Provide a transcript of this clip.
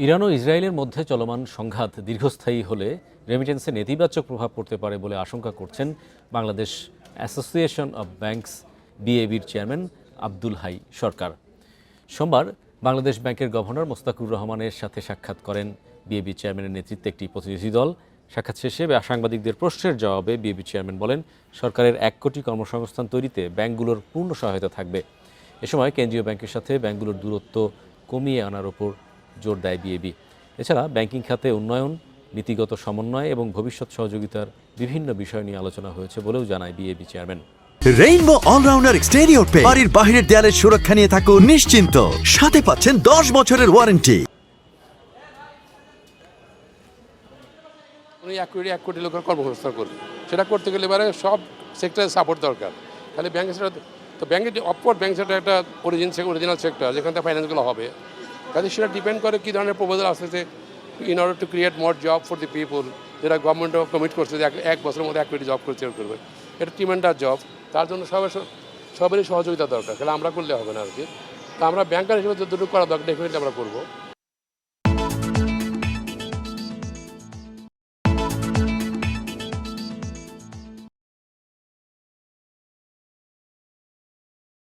Iran ও ইসরায়েলের মধ্যে চলমান সংঘাত দীর্ঘস্থায়ী হলে রেমিটেন্সে নেতিবাচক প্রভাব পড়তে পারে বলে আশঙ্কা করছেন বাংলাদেশ অ্যাসোসিয়েশন অব ব্যাংকস বিএবির চেয়ারম্যান আব্দুল হাই সরকার। সোমবার বাংলাদেশ ব্যাংকের গভর্নর মোস্তাকুর রহমানের সাথে সাক্ষাৎ করেন বিএবি চেয়ারম্যানের নেতৃত্বে একটি প্রতিনিধি দল। সাক্ষাৎ শেষে সাংবাদিকদের প্রশ্নের জবাবে বিএবি চেয়ারম্যান বলেন, সরকারের 1 কোটি কর্মসংস্থান তৈরিতে ব্যাংকগুলোর পূর্ণ সহায়তা থাকবে। এ সময় কেন্দ্রীয় ব্যাংকের সাথে ব্যাংকগুলোর দূরত্ব কমিয়ে আনার ওপর জোর দেয় বিএবি। এছাড়া ব্যাংকিং খাতে উন্নয়ন, নীতিগত সমন্বয় এবং ভবিষ্যৎ সহযোগিতার বিভিন্ন বিষয় নিয়ে আলোচনা হয়েছে বলেও জানায় BAB chairman. Rainbow allrounder exterior paint বাড়ির বাহিরের দেয়ালের সুরক্ষা নিয়ে থাকুন নিশ্চিন্ত, সাথে পাচ্ছেন 10 বছরের ওয়ারেন্টি। উনি 1 কোটি লোকের কর্মসংস্থান করবে, সেটা করতে গেলে এবারে সব সেক্টরের সাপোর্ট দরকার। খালি ব্যাংকের সেটা তো ব্যাংকের অফকোর্স ব্যাংক সেটা একটা অরিজিনাল সেক্টর যেখান থেকে ফাইন্যান্সগুলো হবে, কাজে সেটা ডিপেন্ড করে কী ধরনের প্রপোজাল আসতেছে in order to create more job for the people, যেটা গভর্নমেন্টও কমিট করছে যে 1 বছরের মধ্যে 1 কোটি জব করবে। এটা ট্রিমেন্ডাস জব, তার জন্য সবারই সহযোগিতা দরকার, তাহলে আমরা করলে হবে না আর কি। তা আমরা ব্যাংকার হিসেবে যতটুকু করা দরকার ডেফিনেটলি আমরা করবো।